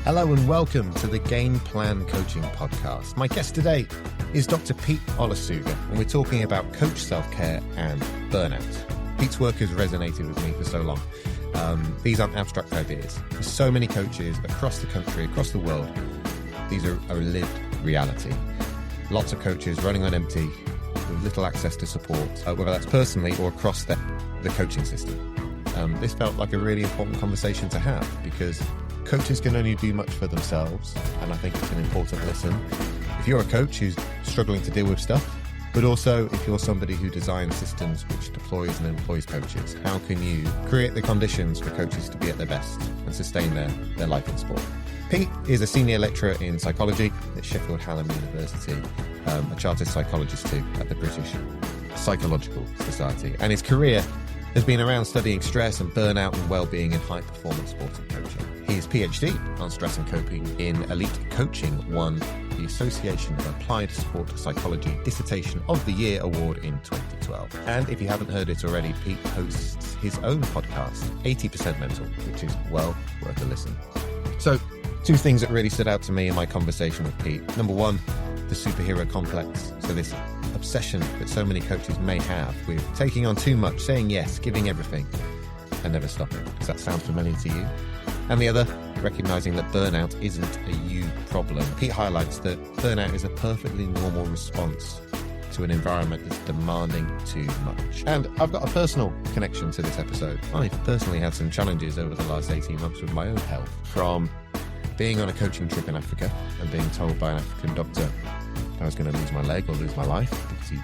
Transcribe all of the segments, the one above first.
Hello and welcome to the Game Plan Coaching Podcast. My guest today is Dr. Pete Olusoga, and we're talking about coach self-care and burnout. Pete's work has resonated with me for so long. These aren't abstract ideas. There's so many coaches across the country, across the world. These are a lived reality. Lots of coaches running on empty with little access to support, whether that's personally or across the coaching system. This felt like a really important conversation to have because coaches can only do much for themselves, and I think it's an important listen. If you're a coach who's struggling to deal with stuff, but also if you're somebody who designs systems which deploys and employs coaches, how can you create the conditions for coaches to be at their best and sustain their life in sport? Pete is a senior lecturer in psychology at Sheffield Hallam University, a Chartered Psychologist too at the British Psychological Society, and his career has been around studying stress and burnout and well-being in high-performance sports and coaching. His PhD on stress and coping in elite coaching won the Association of Applied Sport Psychology Dissertation of the Year Award in 2012. And if you haven't heard it already, Pete hosts his own podcast, 80% Mental, which is well worth a listen. So, two things that really stood out to me in my conversation with Pete. Number one, the superhero complex. So this obsession that so many coaches may have with taking on too much, saying yes, giving everything, and never stopping. Does that sound familiar to you? And the other, recognizing that burnout isn't a you problem. Pete highlights that burnout is a perfectly normal response to an environment that's demanding too much. And I've got a personal connection to this episode. I've personally had some challenges over the last 18 months with my own health, from being on a coaching trip in Africa and being told by an African doctor I was going to lose my leg or lose my life because he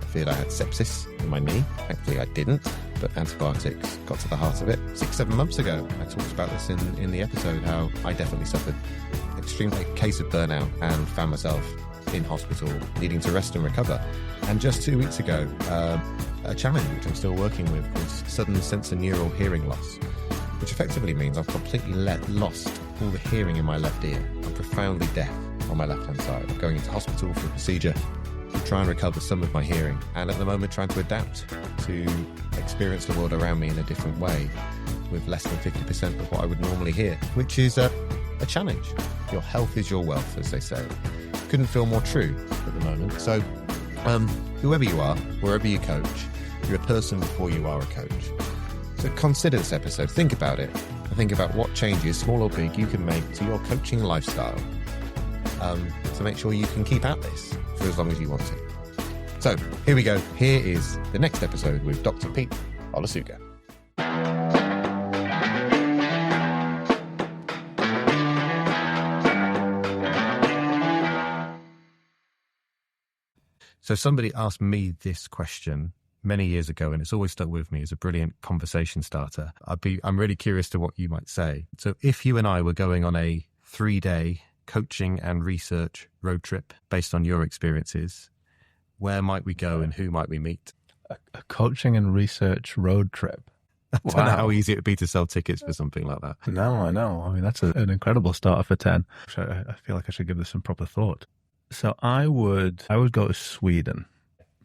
feared I had sepsis in my knee. Thankfully I didn't, but antibiotics got to the heart of it. 6-7 months ago, I talked about this in the episode, how I definitely suffered extremely case of burnout and found myself in hospital needing to rest and recover. And just 2 weeks ago, a challenge which I'm still working with was sudden sensorineural hearing loss, which effectively means I've completely lost all the hearing in my left ear. I'm profoundly deaf on my left-hand side. I'm going into hospital for a procedure to try and recover some of my hearing, and at the moment trying to adapt to experience the world around me in a different way with less than 50% of what I would normally hear, which is a challenge. Your health is your wealth, as they say. Couldn't feel more true at the moment. So whoever you are, wherever you coach, you're a person before you are a coach. So consider this episode, think about it, and think about what changes, small or big, you can make to your coaching lifestyle to make sure you can keep at this for as long as you want to. So here we go. Here is the next episode with Dr. Pete Olusoga. So somebody asked me this question many years ago, and it's always stuck with me as a brilliant conversation starter. I'm really curious to what you might say. So if you and I were going on a 3-day coaching and research road trip based on your experiences, where might we go and who might we meet? A coaching and research road trip. I don't know how easy it would be to sell tickets for something like that. No, I know. I mean, that's an incredible starter for 10. I feel like I should give this some proper thought. So I would go to Sweden,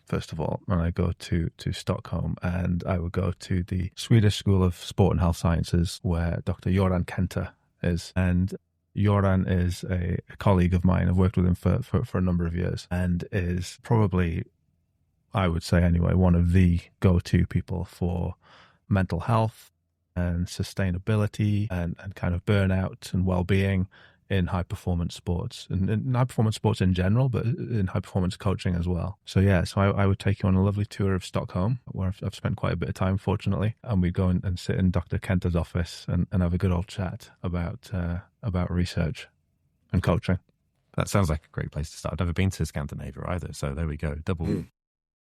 first of all, and I go to Stockholm, and I would go to the Swedish School of Sport and Health Sciences, where Dr. Göran Kenta is. And Göran is a colleague of mine. I've worked with him for a number of years, and is probably, I would say anyway, one of the go-to people for mental health and sustainability and kind of burnout and well-being in high-performance sports, and in high-performance sports in general, but in high-performance coaching as well. So yeah, I would take you on a lovely tour of Stockholm, where I've spent quite a bit of time, fortunately, and we'd go and sit in Dr. Kenta's office and have a good old chat about research and coaching. That sounds like a great place to start. I've never been to Scandinavia either, so there we go. Double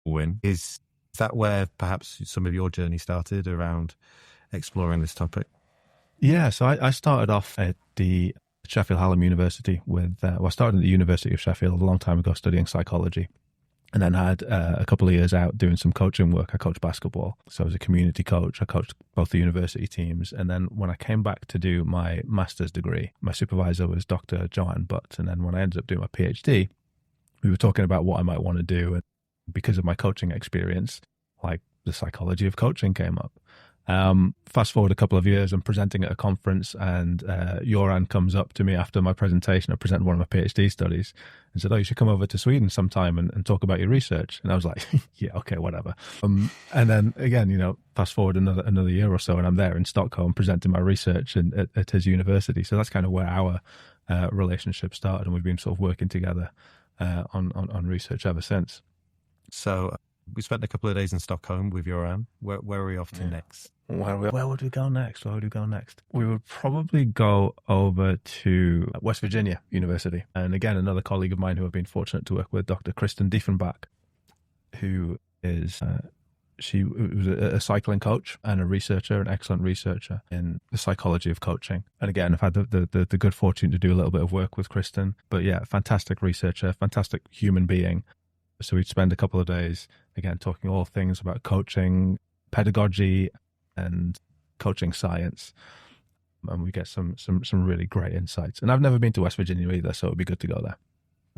win. Is that where perhaps some of your journey started around exploring this topic? Yeah, so I started off at the Sheffield Hallam University I started at the University of Sheffield a long time ago studying psychology, and then had a couple of years out doing some coaching work. I coached basketball, so I was a community coach. I coached both the university teams, and then when I came back to do my master's degree, my supervisor was Dr. Joanne Butt, and then when I ended up doing my PhD, we were talking about what I might want to do, and because of my coaching experience, like the psychology of coaching came up. Fast forward a couple of years, I'm presenting at a conference, and Joran comes up to me after my presentation. I presented one of my PhD studies and said, "Oh, you should come over to Sweden sometime and talk about your research." And I was like, "Yeah, okay, whatever." And then again, fast forward another year or so, and I'm there in Stockholm presenting my research at his university. So that's kind of where our relationship started, and we've been sort of working together on research ever since. So we spent a couple of days in Stockholm with Joran. Where are we off to next? Where would we go next? We would probably go over to West Virginia University. And again, another colleague of mine who I've been fortunate to work with, Dr. Kristen Diefenbach, who is, she was a cycling coach and a researcher, an excellent researcher in the psychology of coaching. And again, I've had the good fortune to do a little bit of work with Kristen. But yeah, fantastic researcher, fantastic human being. So we'd spend a couple of days, again, talking all things about coaching, pedagogy, and coaching science. And we get some really great insights. And I've never been to West Virginia either, so it'd be good to go there.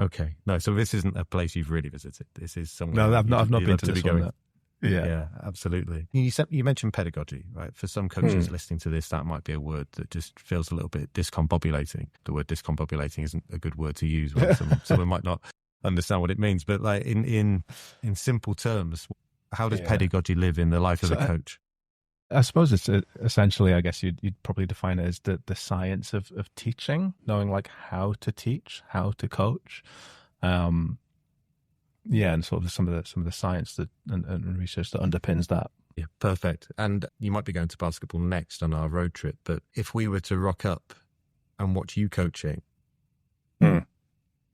Okay. No, so this isn't a place you've really visited. This is somewhere. No, I've not been to this one. Yeah, absolutely. You mentioned pedagogy, right? For some coaches listening to this, that might be a word that just feels a little bit discombobulating. The word discombobulating isn't a good word to use. Right? Someone might not understand what it means, but like in simple terms, how does pedagogy live in the life of a coach? I suppose it's essentially, I guess you'd probably define it as the science of teaching, knowing like how to teach, how to coach. And sort of some of the science that and research that underpins that. Yeah, perfect. And you might be going to basketball next on our road trip, but if we were to rock up and watch you coaching,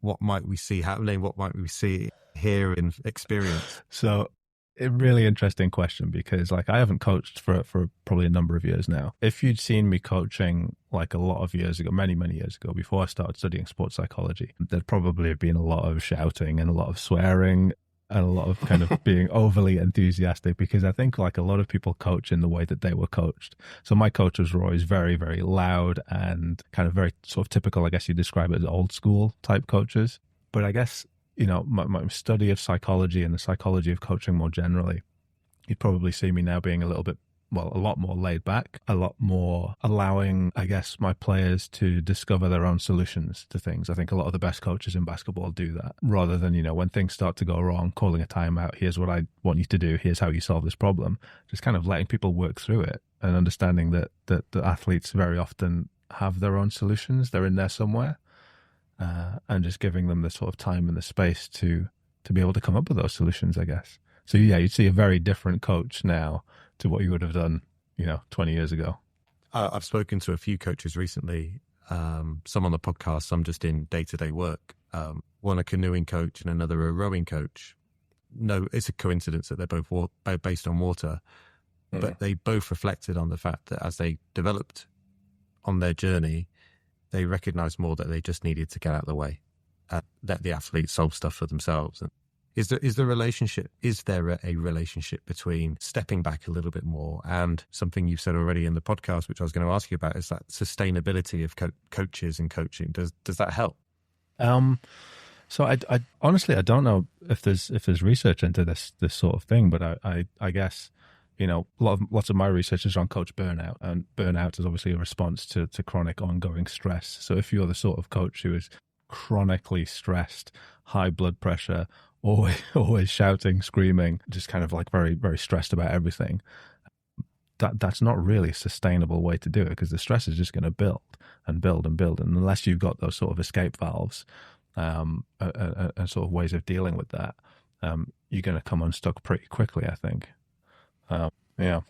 what might we see happening? What might we see, hear, and experience? So, a really interesting question, because like I haven't coached for probably a number of years now. If you'd seen me coaching like a lot of years ago, many years ago, before I started studying sports psychology, there'd probably have been a lot of shouting and a lot of swearing and a lot of kind of being overly enthusiastic, because I think like a lot of people coach in the way that they were coached. So my coaches were always very, very loud and kind of very sort of typical, I guess you describe it as old school type coaches. But I guess, my study of psychology and the psychology of coaching more generally, you'd probably see me now being a lot more laid back, a lot more allowing, I guess, my players to discover their own solutions to things. I think a lot of the best coaches in basketball do that, rather than, when things start to go wrong, calling a timeout, here's what I want you to do, here's how you solve this problem. Just kind of letting people work through it and understanding that the athletes very often have their own solutions. They're in there somewhere. And just giving them the sort of time and the space to be able to come up with those solutions, I guess. So yeah, you'd see a very different coach now to what you would have done, 20 years ago. I've spoken to a few coaches recently, some on the podcast, some just in day-to-day work. One a canoeing coach and another a rowing coach. No, it's a coincidence that they're both based on water, but they both reflected on the fact that as they developed on their journey, they recognized more that they just needed to get out of the way, let the athletes solve stuff for themselves. And is there a relationship between stepping back a little bit more and something you've said already in the podcast, which I was going to ask you about, is that sustainability of coaches and coaching? Does that help? So I honestly, I don't know if there's research into this sort of thing, but I guess, lots of my research is on coach burnout, and burnout is obviously a response to chronic ongoing stress. So if you're the sort of coach who is chronically stressed, high blood pressure, always shouting, screaming, just kind of like very, very stressed about everything, that's not really a sustainable way to do it, because the stress is just going to build and build and build. And unless you've got those sort of escape valves and sort of ways of dealing with that, you're going to come unstuck pretty quickly, I think. Yeah,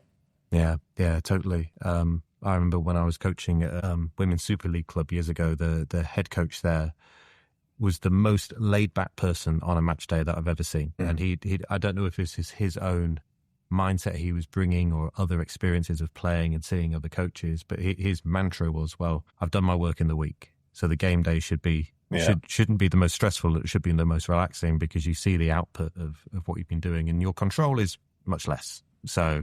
totally. I remember when I was coaching at Women's Super League Club years ago, the head coach there was the most laid back person on a match day that I've ever seen. And he I don't know if this is his own mindset he was bringing or other experiences of playing and seeing other coaches, but his mantra was, well, I've done my work in the week, so the game day shouldn't be the most stressful. It should be the most relaxing, because you see the output of what you've been doing, and your control is much less. So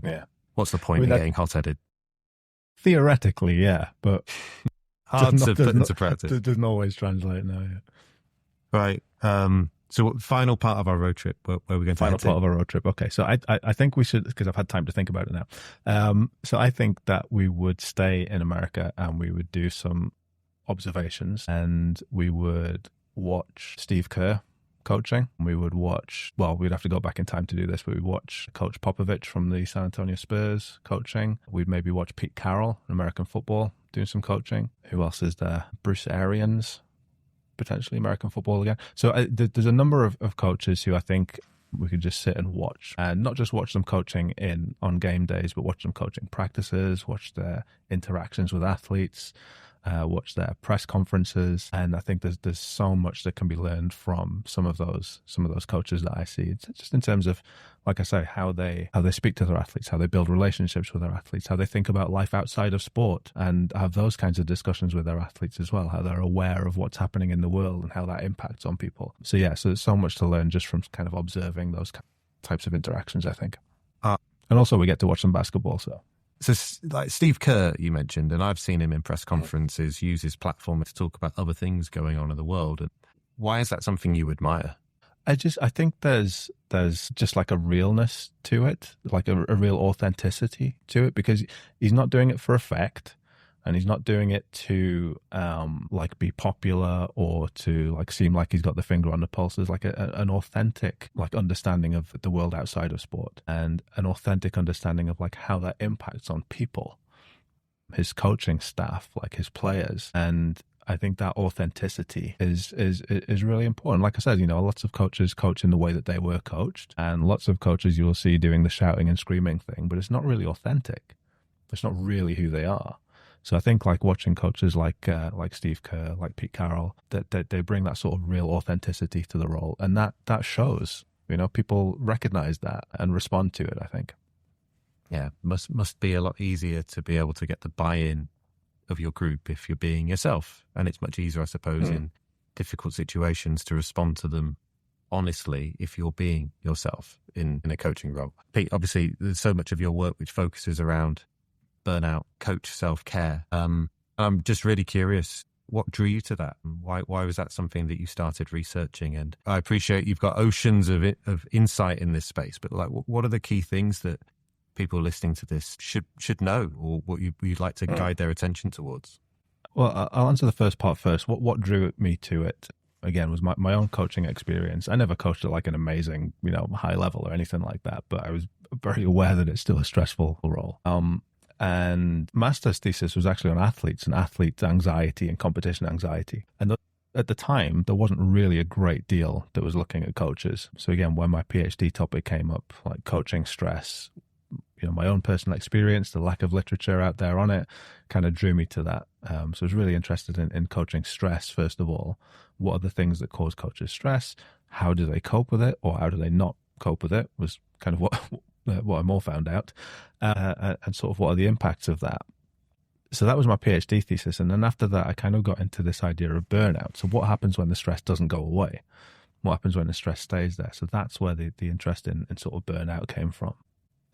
what's the point in getting hot-headed? Theoretically, yeah, but hard to put into practice. It doesn't always translate now. Yeah. Right. So final part of our road trip, where we're going to Final part of our road trip. Okay. So I think we should, because I've had time to think about it now. So I think that we would stay in America and we would do some observations and we would watch Steve Kerr coaching. We would watch, well, we'd have to go back in time to do this, but we'd watch Coach Popovich from the San Antonio Spurs coaching. We'd maybe watch Pete Carroll in American football doing some coaching. Who else is there? Bruce Arians, potentially American football again. So there's a number of coaches who I think we could just sit and watch, and not just watch them coaching on game days, but watch them coaching practices, watch their interactions with athletes, watch their press conferences. And I think there's so much that can be learned from some of those coaches that I see. It's just in terms of, like I say, how they speak to their athletes, how they build relationships with their athletes, how they think about life outside of sport and have those kinds of discussions with their athletes as well, how they're aware of what's happening in the world and how that impacts on people. So yeah, so there's so much to learn just from kind of observing those types of interactions, I think. And also we get to watch some basketball, So like Steve Kerr, you mentioned, and I've seen him in press conferences use his platform to talk about other things going on in the world. And why is that something you admire? I think there's just like a realness to it, like a real authenticity to it, because he's not doing it for effect, and he's not doing it to like be popular or to like seem like he's got the finger on the pulse. There's like an authentic like understanding of the world outside of sport, and an authentic understanding of like how that impacts on people, his coaching staff, like his players. And I think that authenticity is really important. Like I said, lots of coaches coach in the way that they were coached, and lots of coaches you will see doing the shouting and screaming thing, but it's not really authentic. It's not really who they are. So I think like watching coaches like Steve Kerr, like Pete Carroll, that they bring that sort of real authenticity to the role, and that shows. People recognize that and respond to it, I think. Yeah, must be a lot easier to be able to get the buy-in of your group if you're being yourself, and it's much easier, I suppose, in difficult situations to respond to them honestly if you're being yourself in a coaching role. Pete, obviously there's so much of your work which focuses around burnout, coach self-care. I'm just really curious, what drew you to that? Why was that something that you started researching? And I appreciate you've got oceans of insight in this space, but like, what are the key things that people listening to this should know, or what you'd like to guide their attention towards? Well, I'll answer the first part first. What drew me to it, again, was my own coaching experience. I never coached at like an amazing, high level or anything like that, but I was very aware that it's still a stressful role. And master's thesis was actually on athletes and athlete anxiety and competition anxiety. And at the time, there wasn't really a great deal that was looking at coaches. So again, when my PhD topic came up, like coaching stress, my own personal experience, the lack of literature out there on it kind of drew me to that. So I was really interested in coaching stress, first of all. What are the things that cause coaches stress? How do they cope with it, or how do they not cope with it, was kind of what I more found out, and sort of what are the impacts of that. So that was my PhD thesis. And then after that, I kind of got into this idea of burnout. So what happens when the stress doesn't go away? What happens when the stress stays there? So that's where the interest in sort of burnout came from.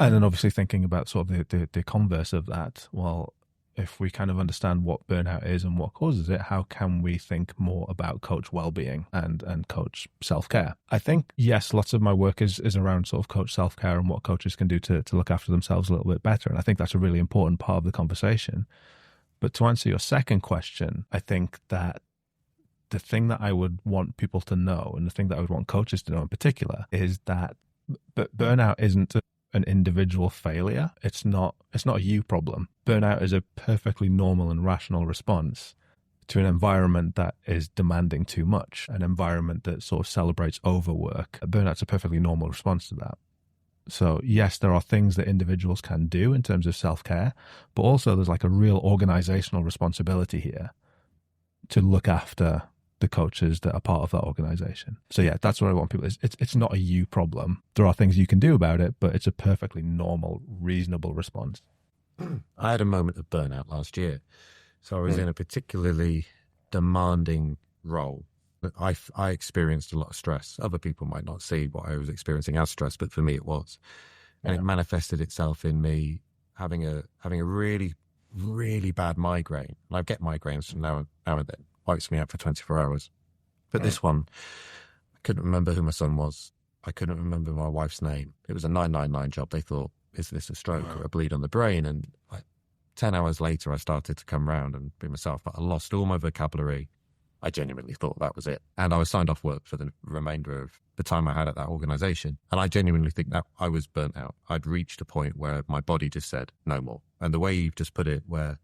And then obviously thinking about sort of the converse of that. Well, if we kind of understand what burnout is and what causes it, how can we think more about coach well-being and coach self-care? I think, yes, lots of my work is around sort of coach self-care and what coaches can do to look after themselves a little bit better. And I think that's a really important part of the conversation. But to answer your second question, I think that the thing that I would want people to know, and the thing that I would want coaches to know in particular, is that burnout isn't an individual failure. It's not a you problem. Burnout is a perfectly normal and rational response to an environment that is demanding too much, an environment that sort of celebrates overwork. Burnout's a perfectly normal response to that. So yes, there are things that individuals can do in terms of self-care, but also there's like a real organizational responsibility here to look after the coaches that are part of that organization. So yeah, that's what I want people. It's not a you problem. There are things you can do about it, but it's a perfectly normal, reasonable response. I had a moment of burnout last year. So I was in a particularly demanding role. I experienced a lot of stress. Other people might not see what I was experiencing as stress, but for me it was. And it manifested itself in me having a really, really bad migraine. And I get migraines from now and then. Wipes me out for 24 hours. But this one, couldn't remember who my son was. I couldn't remember my wife's name. It was a 999 job. They thought, is this a stroke or a bleed on the brain? And 10 hours later, I started to come round and be myself, but I lost all my vocabulary. I genuinely thought that was it. And I was signed off work for the remainder of the time I had at that organisation. And I genuinely think that I was burnt out. I'd reached a point where my body just said, no more. And the way you've just put it, where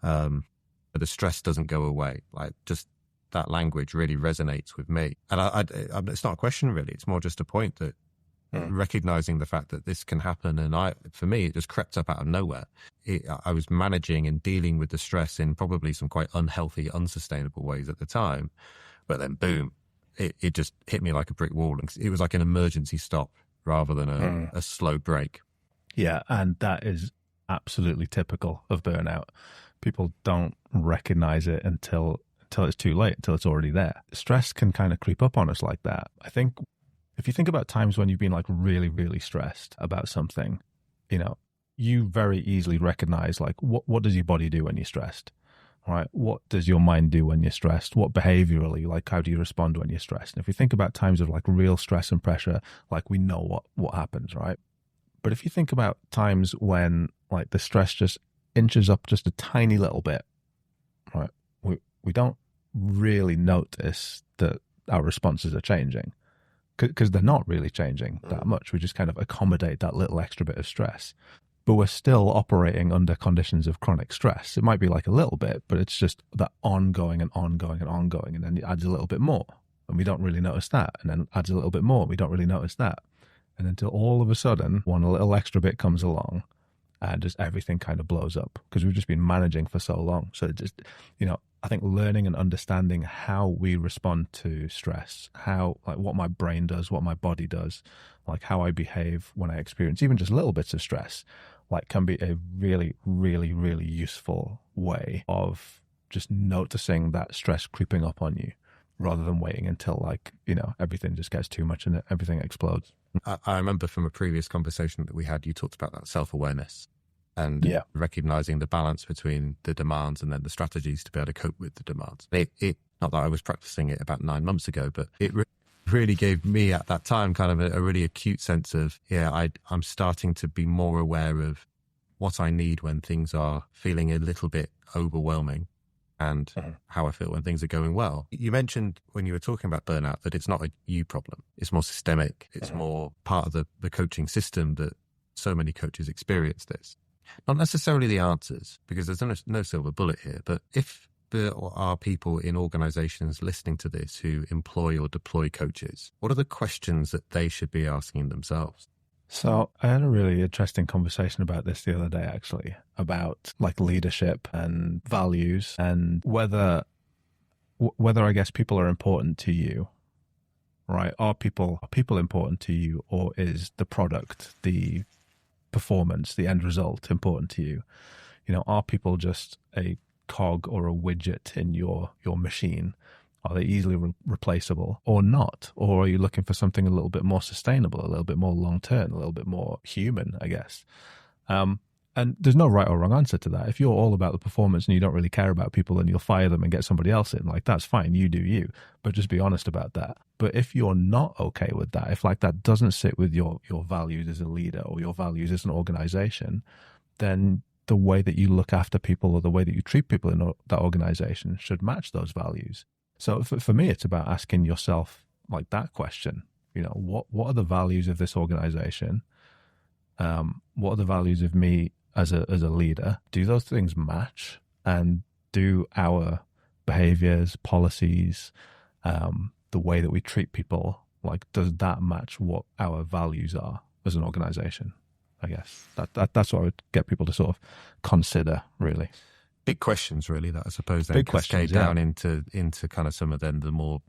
the stress doesn't go away, like just that language really resonates with me. And it's not a question really. It's more just a point that recognizing the fact that this can happen. And for me, it just crept up out of nowhere. I was managing and dealing with the stress in probably some quite unhealthy, unsustainable ways at the time. But then boom, it just hit me like a brick wall. It was like an emergency stop rather than a slow break. Yeah. And that is absolutely typical of burnout. People don't recognize it until it's too late, until it's already there. Stress can kind of creep up on us like that. I think if you think about times when you've been like really, really stressed about something, you very easily recognize like what does your body do when you're stressed, right? What does your mind do when you're stressed? What behaviorally, like how do you respond when you're stressed? And if you think about times of like real stress and pressure, like we know what happens, right? But if you think about times when like the stress just inches up just a tiny little bit, right? We don't really notice that our responses are changing because they're not really changing that much. We just kind of accommodate that little extra bit of stress, but we're still operating under conditions of chronic stress. It might be like a little bit, but it's just that ongoing and ongoing and ongoing. And then it adds a little bit more and we don't really notice that. And then adds a little bit more. We don't really notice that. And until all of a sudden, one little extra bit comes along and just everything kind of blows up because we've just been managing for so long. So it just, I think learning and understanding how we respond to stress, how, like what my brain does, what my body does, like how I behave when I experience even just little bits of stress, like can be a really, really, really useful way of just noticing that stress creeping up on you rather than waiting until like, everything just gets too much and everything explodes. I remember from a previous conversation that we had, you talked about that self-awareness and recognizing the balance between the demands and then the strategies to be able to cope with the demands. Not that I was practicing it about 9 months ago, but it really gave me at that time kind of a really acute sense of, I'm starting to be more aware of what I need when things are feeling a little bit overwhelming and how I feel when things are going well. You mentioned when you were talking about burnout that it's not a you problem. It's more systemic. It's more part of the coaching system that so many coaches experience this. Not necessarily the answers, because there's no silver bullet here, but if there are people in organizations listening to this who employ or deploy coaches, what are the questions that they should be asking themselves? So I had a really interesting conversation about this the other day, actually, about like leadership and values and whether I guess people are important to you, right? Are people important to you, or is the product, the performance, the end result important to you? Are people just a cog or a widget in your machine? Are they easily replaceable or not? Or are you looking for something a little bit more sustainable, a little bit more long-term, a little bit more human, I guess? And there's no right or wrong answer to that. If you're all about the performance and you don't really care about people, then you'll fire them and get somebody else in. Like, that's fine. You do you. But just be honest about that. But if you're not okay with that, if like that doesn't sit with your values as a leader or your values as an organization, then the way that you look after people or the way that you treat people in that organization should match those values. So for me, it's about asking yourself like that question, what are the values of this organization? What are the values of me as a leader? Do those things match? And do our behaviors, policies, the way that we treat people, like, does that match what our values are as an organization? I guess that's what I would get people to sort of consider, really. Big questions, really, that I suppose then cascade down into kind of some of then the more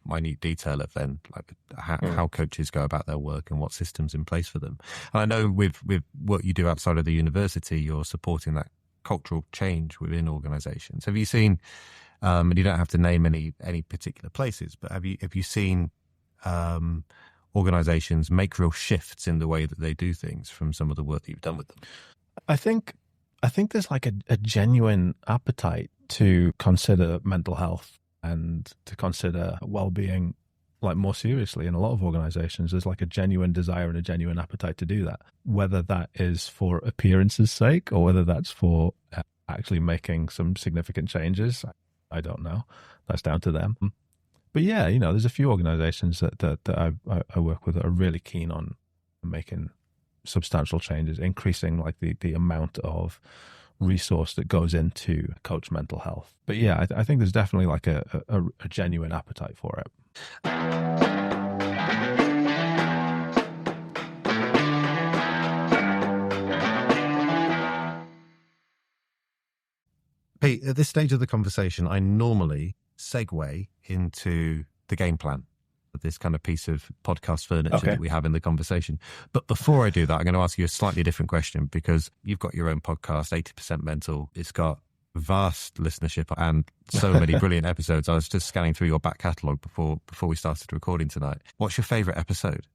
minute detail of then like how coaches go about their work and what systems in place for them. And I know with what you do outside of the university, you're supporting that cultural change within organizations. Have you seen, and you don't have to name any particular places, but have you seen organizations make real shifts in the way that they do things from some of the work that you've done with them? I think there's like a genuine appetite to consider mental health and to consider well-being like more seriously in a lot of organizations. There's like a genuine desire and a genuine appetite to do that, whether that is for appearance's sake or whether that's for actually making some significant changes. I don't know. That's down to them. But yeah, there's a few organizations that I work with that are really keen on making substantial changes, increasing like the amount of resource that goes into coach mental health. But yeah, I think there's definitely like a genuine appetite for it. Pete, at this stage of the conversation, I normally segue into the game plan, this kind of piece of podcast furniture that we have in the conversation. But before I do that, I'm going to ask you a slightly different question, because you've got your own podcast, 80% Mental. It's got vast listenership and so many brilliant episodes. I was just scanning through your back catalogue before we started recording tonight. What's your favourite episode?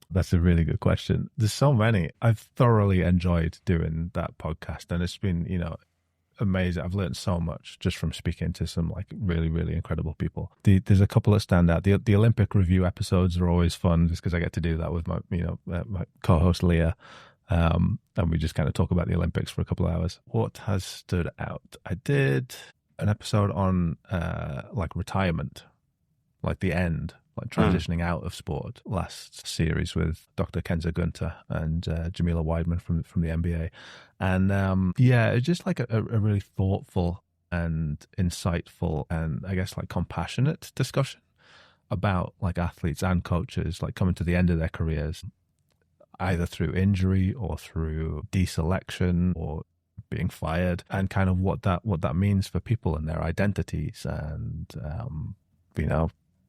That's a really good question. There's so many. I've thoroughly enjoyed doing that podcast, and it's been, amazing. I've learned so much just from speaking to some like really, really incredible people. There's a couple that stand out. The Olympic review episodes are always fun, just because I get to do that with my my co-host Leah, and we just kind of talk about the Olympics for a couple of hours. What has stood out? I did an episode on like retirement, like the end, like transitioning out of sport, last series with Dr. Kenza Gunter and Jamila Weidman from the NBA. And it's just like a really thoughtful and insightful and I guess like compassionate discussion about like athletes and coaches like coming to the end of their careers, either through injury or through deselection or being fired, and kind of what that means for people and their identities and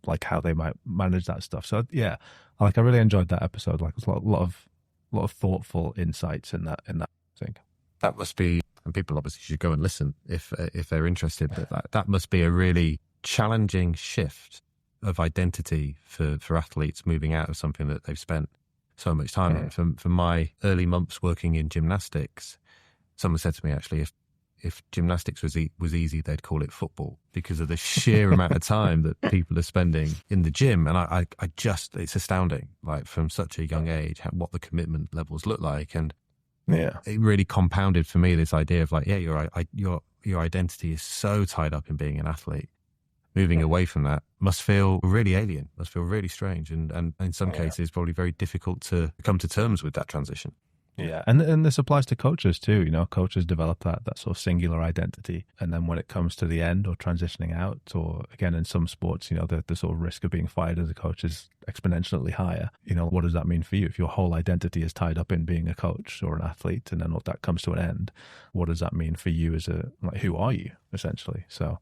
like how they might manage that stuff. So yeah, I really enjoyed that episode. Like there's a lot of thoughtful insights in that thing. That must be, and people obviously should go and listen if they're interested. But that must be a really challenging shift of identity for athletes moving out of something that they've spent so much time in. For my early months working in gymnastics, someone said to me actually, if gymnastics was easy, they'd call it football, because of the sheer amount of time that people are spending in the gym. And I just, it's astounding, like from such a young age, what the commitment levels look like. And it really compounded for me this idea of like, your identity is so tied up in being an athlete. Moving away from that must feel really alien, must feel really strange. And in some cases, probably very difficult to come to terms with that transition. Yeah, and this applies to coaches too. Coaches develop that sort of singular identity, and then when it comes to the end or transitioning out, or again in some sports, the sort of risk of being fired as a coach is exponentially higher. What does that mean for you if your whole identity is tied up in being a coach or an athlete, and then that comes to an end? What does that mean for you as who are you essentially? So,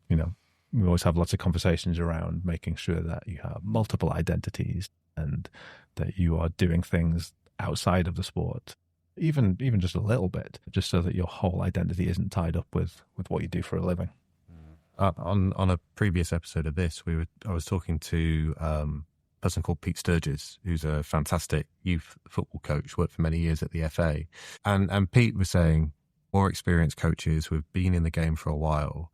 we always have lots of conversations around making sure that you have multiple identities and that you are doing things outside of the sport, even just a little bit, just so that your whole identity isn't tied up with what you do for a living. On a previous episode of this, I was talking to a person called Pete Sturgis, who's a fantastic youth football coach, worked for many years at the FA, and Pete was saying more experienced coaches who have been in the game for a while,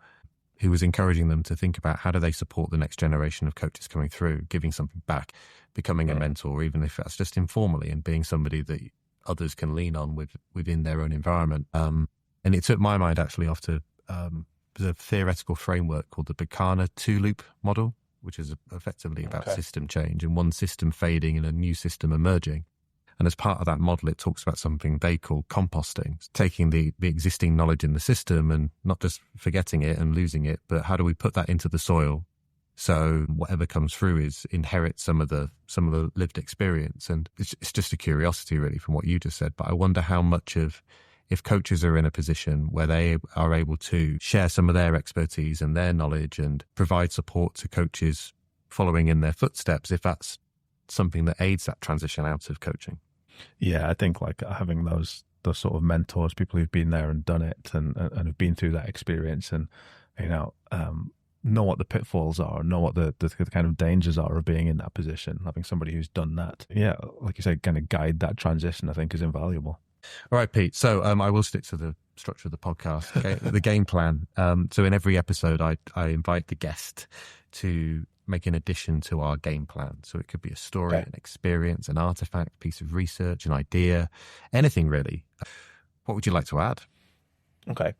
he was encouraging them to think about how do they support the next generation of coaches coming through, giving something back, becoming a mentor, even if that's just informally, and being somebody that others can lean on within their own environment. And it took my mind actually off to there's a theoretical framework called the Bacana two-loop model, which is effectively about system change and one system fading and a new system emerging. And as part of that model, it talks about something they call composting, taking the existing knowledge in the system and not just forgetting it and losing it, but how do we put that into the soil so whatever comes through inherits some of the lived experience. And it's just a curiosity really from what you just said. But I wonder how much of, if coaches are in a position where they are able to share some of their expertise and their knowledge and provide support to coaches following in their footsteps, if that's something that aids that transition out of coaching. Yeah, I think like having those sort of mentors, people who've been there and done it and have been through that experience and, know what the pitfalls are, know what the kind of dangers are of being in that position. Having somebody who's done that, like you said, kind of guide that transition, I think is invaluable. All right, Pete. So I will stick to the structure of the podcast, okay? The game plan. So in every episode, I invite the guest to make an addition to our game plan. So it could be a story, Okay. an experience, an artifact, piece of research, an idea, anything really. What would you like to add? Okay.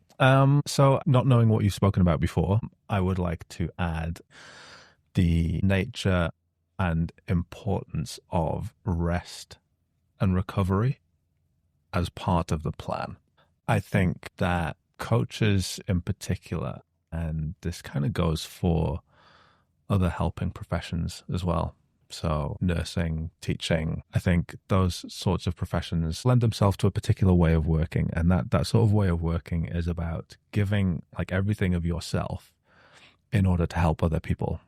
So not knowing what you've spoken about before, I would like to add the nature and importance of rest and recovery as part of the plan. I think that coaches in particular, and this kind of goes for other helping professions as well. So nursing, teaching, I think those sorts of professions lend themselves to a particular way of working. And that sort of way of working is about giving like everything of yourself in order to help other people.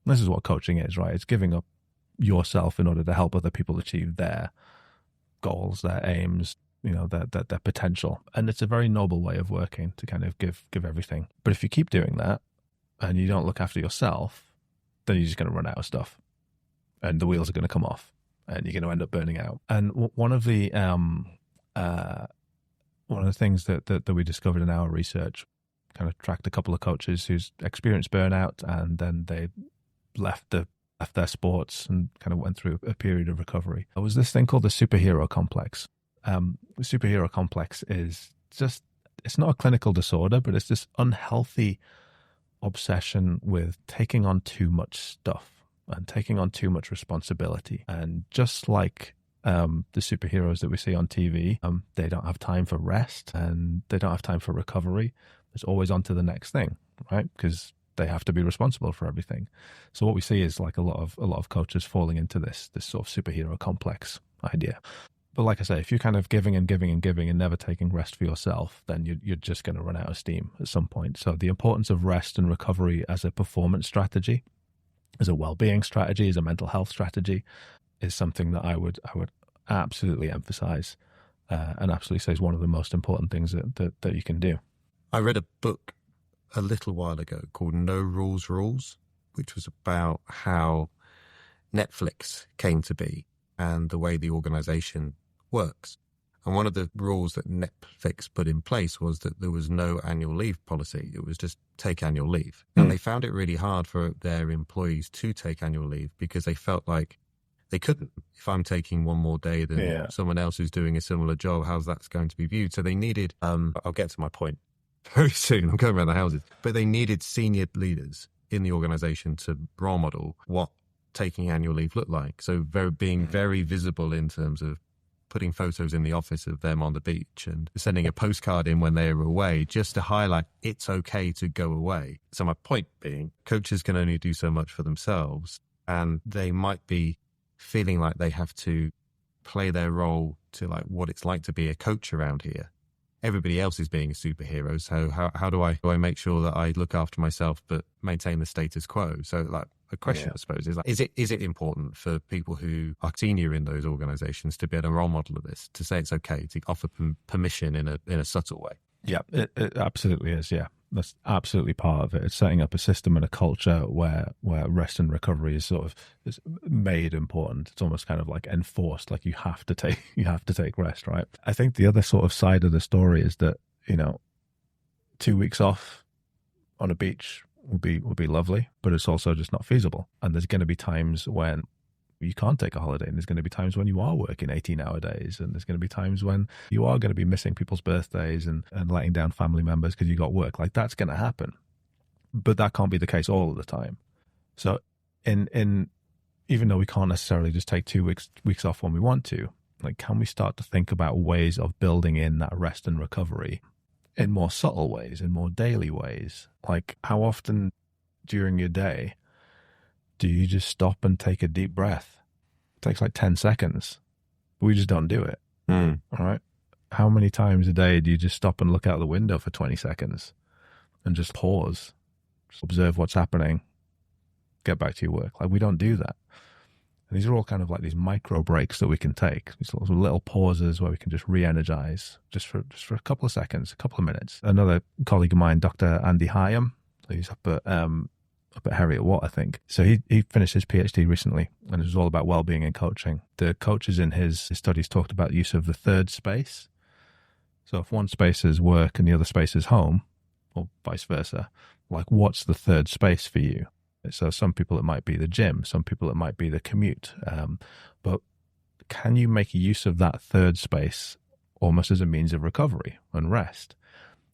This is what coaching is, right? It's giving up yourself in order to help other people achieve their goals, their aims, their potential. And it's a very noble way of working to kind of give everything. But if you keep doing that and you don't look after yourself, then you're just going to run out of stuff. And the wheels are going to come off, and you're going to end up burning out. And one of the things that we discovered in our research, kind of tracked a couple of coaches who's experienced burnout, and then they left their sports and kind of went through a period of recovery. There was this thing called the superhero complex. The superhero complex is just, it's not a clinical disorder, but it's this unhealthy obsession with taking on too much stuff and taking on too much responsibility. And just like the superheroes that we see on TV, they don't have time for rest and they don't have time for recovery. It's always on to the next thing, right? Because they have to be responsible for everything. So what we see is like a lot of coaches falling into this sort of superhero complex idea. But like I say, if you're kind of giving and giving and giving and never taking rest for yourself, then you're just going to run out of steam at some point. So the importance of rest and recovery as a performance strategy, as a well-being strategy, as a mental health strategy, is something that I would absolutely emphasize and absolutely say is one of the most important things that you can do. I read a book a little while ago called No Rules Rules, which was about how Netflix came to be and the way the organization works. And one of the rules that Netflix put in place was that there was no annual leave policy. It was just take annual leave. And they found it really hard for their employees to take annual leave because they felt like they couldn't. If I'm taking one more day than someone else who's doing a similar job, how's that going to be viewed? So they needed, I'll get to my point very soon. I'm going around the houses. But they needed senior leaders in the organization to role model what taking annual leave looked like. So being very visible in terms of putting photos in the office of them on the beach and sending a postcard in when they were away, just to highlight it's okay to go away. So my point being, coaches can only do so much for themselves, and they might be feeling like they have to play their role to like what it's like to be a coach around here. Everybody else is being a superhero. So how do I make sure that I look after myself but maintain the status quo? So like a question, I suppose, is like, is it important for people who are senior in those organizations to be able to role model of this, to say it's okay, to offer permission in a subtle way? Yeah, it absolutely is. Yeah, that's absolutely part of it. It's setting up a system and a culture where rest and recovery is sort of is made important. It's almost kind of like enforced, like you have to take rest, right? I think the other sort of side of the story is that 2 weeks off on a beach would be lovely, but it's also just not feasible. And there's going to be times when you can't take a holiday, and there's going to be times when you are working 18-hour days, and there's going to be times when you are going to be missing people's birthdays and letting down family members because you got work. Like that's going to happen, but that can't be the case all of the time. So in even though we can't necessarily just take 2 weeks off when we want to, like, can we start to think about ways of building in that rest and recovery in more subtle ways, in more daily ways? Like, how often during your day do you just stop and take a deep breath? It takes like 10 seconds. We just don't do it. All right. How many times a day do you just stop and look out the window for 20 seconds and just pause, just observe what's happening, get back to your work? Like, we don't do that. And these are all kind of like these micro breaks that we can take, these little pauses where we can just re-energize just for a couple of seconds, a couple of minutes. Another colleague of mine, Dr. Andy Hyam, who's up at Heriot-Watt, I think. So he finished his PhD recently, and it was all about well-being and coaching. The coaches in his studies talked about the use of the third space. So if one space is work and the other space is home, or vice versa, like what's the third space for you? So some people it might be the gym, some people it might be the commute. But can you make use of that third space almost as a means of recovery and rest?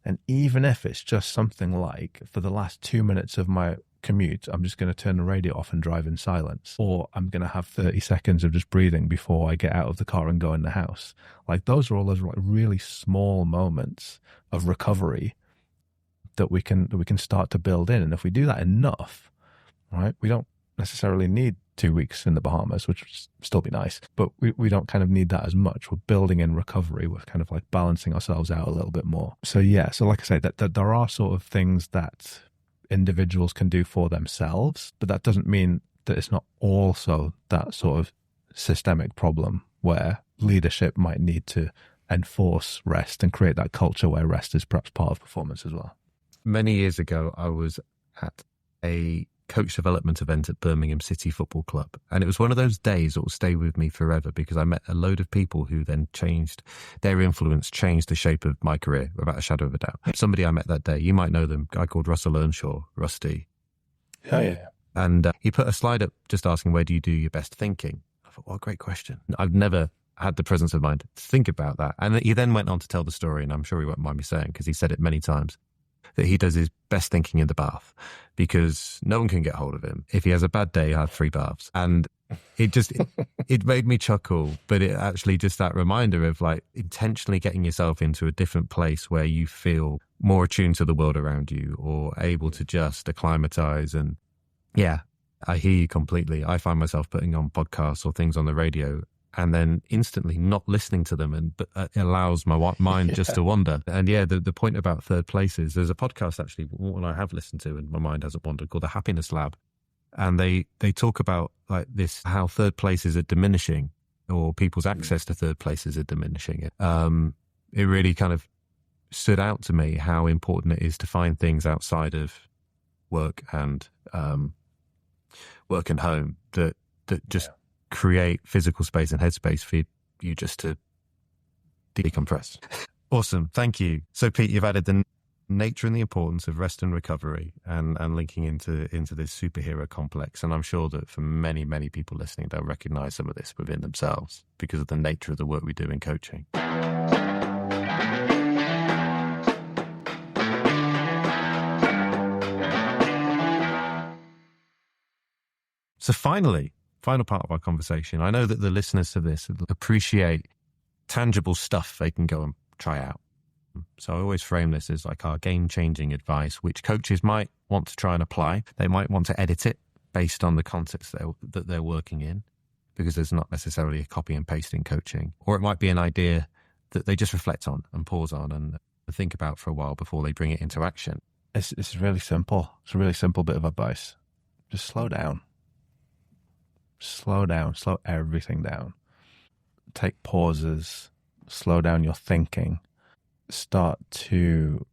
And even if it's just something like, for the last 2 minutes of my commute, I'm just going to turn the radio off and drive in silence, or I'm going to have 30 seconds of just breathing before I get out of the car and go in the house. Like, those are all those like really small moments of recovery that we can start to build in. And if we do that enough, right, we don't necessarily need 2 weeks in the Bahamas, which would still be nice, but we don't kind of need that as much. We're building in recovery. We're kind of like balancing ourselves out a little bit more. So yeah, so like I say, that there are sort of things that individuals can do for themselves, but that doesn't mean that it's not also that sort of systemic problem where leadership might need to enforce rest and create that culture where rest is perhaps part of performance as well. Many years ago, I was at a coach development event at Birmingham City Football Club. And it was one of those days that will stay with me forever, because I met a load of people who then changed, their influence changed the shape of my career without a shadow of a doubt. Somebody I met that day, you might know them, a guy called Russell Earnshaw, Rusty. Oh, yeah. And he put a slide up just asking, where do you do your best thinking? I thought, what a great question. I've never had the presence of mind to think about that. And he then went on to tell the story, and I'm sure he won't mind me saying, because he said it many times, that he does his best thinking in the bath because no one can get hold of him. If he has a bad day, I have 3 baths. And it made me chuckle, but it actually just that reminder of like intentionally getting yourself into a different place where you feel more attuned to the world around you or able to just acclimatize. And yeah, I hear you completely. I find myself putting on podcasts or things on the radio and then instantly not listening to them, and it allows my mind just to wander. And yeah, the point about third places, there's a podcast actually, one I have listened to and my mind hasn't wandered, called The Happiness Lab. And they talk about like this, how third places are diminishing, or people's access to third places are diminishing. It really kind of stood out to me how important it is to find things outside of work and home that just create physical space and headspace for you just to decompress. Awesome. Thank you. So Pete, you've added the nature and the importance of rest and recovery and linking into this superhero complex. And I'm sure that for many, many people listening, they'll recognize some of this within themselves because of the nature of the work we do in coaching. So final part of our conversation. I know that the listeners to this appreciate tangible stuff they can go and try out. So I always frame this as like our game-changing advice, which coaches might want to try and apply. They might want to edit it based on the context that they're working in, because there's not necessarily a copy and paste in coaching. Or it might be an idea that they just reflect on and pause on and think about for a while before they bring it into action. It's really simple. It's a really simple bit of advice. Just slow down. Slow down, slow everything down. Take pauses, slow down your thinking. Start to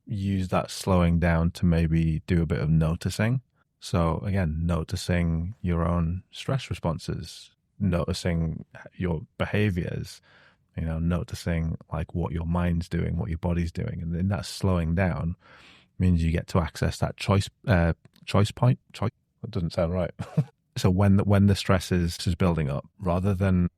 use that slowing down to maybe do a bit of noticing. So again, noticing your own stress responses, noticing your behaviors, noticing like what your mind's doing, what your body's doing. And then that slowing down means you get to access that choice point. That doesn't sound right. So when the stress is building up, rather than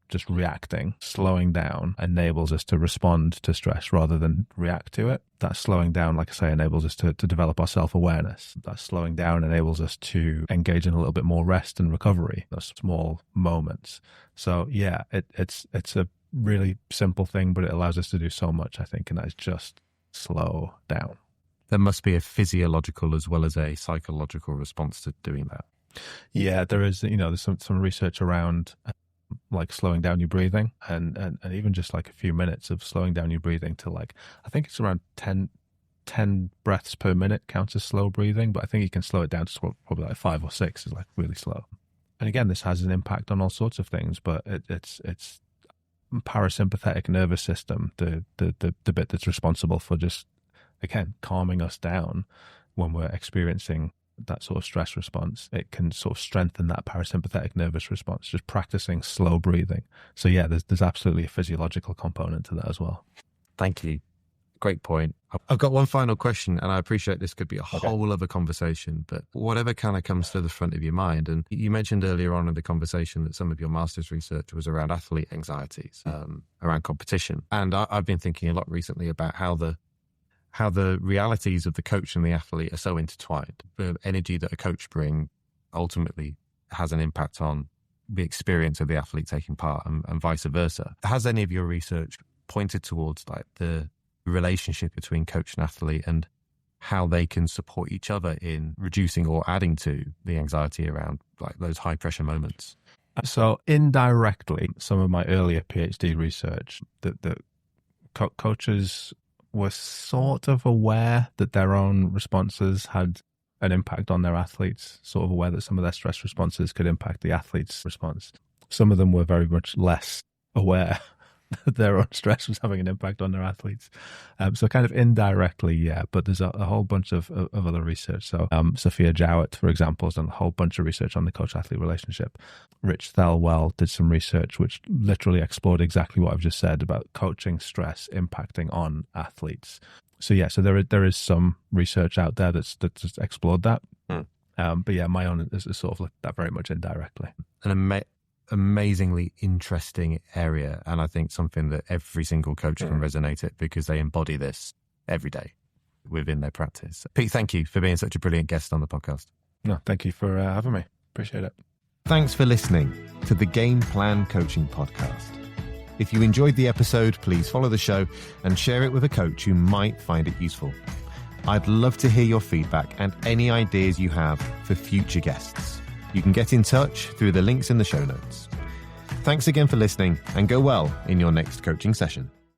just reacting, slowing down enables us to respond to stress rather than react to it. That slowing down, like I say, enables us to develop our self-awareness. That slowing down enables us to engage in a little bit more rest and recovery, those small moments. So yeah, it's a really simple thing, but it allows us to do so much, I think, and that is just slow down. There must be a physiological as well as a psychological response to doing that. Yeah, there is, there's some research around like slowing down your breathing and even just like a few minutes of slowing down your breathing to like, I think it's around 10 breaths per minute counts as slow breathing, but I think you can slow it down to probably like 5 or 6 is like really slow. And again, this has an impact on all sorts of things, but it's parasympathetic nervous system, the bit that's responsible for just, again, calming us down when we're experiencing that sort of stress response. It can sort of strengthen that parasympathetic nervous response, just practicing slow breathing. So yeah, there's absolutely a physiological component to that as well. Thank you. Great point. I've got one final question, and I appreciate this could be a whole other conversation, but whatever kind of comes to the front of your mind. And you mentioned earlier on in the conversation that some of your master's research was around athlete anxieties, around competition. And I've been thinking a lot recently about how the realities of the coach and the athlete are so intertwined. The energy that a coach brings ultimately has an impact on the experience of the athlete taking part, and vice versa. Has any of your research pointed towards like the relationship between coach and athlete and how they can support each other in reducing or adding to the anxiety around like those high pressure moments? So indirectly, some of my earlier PhD research that coaches were sort of aware that their own responses had an impact on their athletes, sort of aware that some of their stress responses could impact the athlete's response. Some of them were very much less aware their own stress was having an impact on their athletes. So kind of indirectly, yeah, but there's a whole bunch of other research. So Sophia Jowett, for example, has done a whole bunch of research on the coach-athlete relationship. Rich Thelwell did some research which literally explored exactly what I've just said about coaching stress impacting on athletes. So yeah, so there is some research out there that's explored that. But yeah, my own is sort of like that very much indirectly. An amazingly interesting area, and I think something that every single coach can resonate it because they embody this every day within their practice. Pete, thank you for being such a brilliant guest on the podcast. No, thank you for having me. Appreciate it. Thanks for listening to the Game Plan Coaching Podcast. If you enjoyed the episode, please follow the show and share it with a coach who might find it useful. I'd love to hear your feedback and any ideas you have for future guests. You can get in touch through the links in the show notes. Thanks again for listening, and go well in your next coaching session.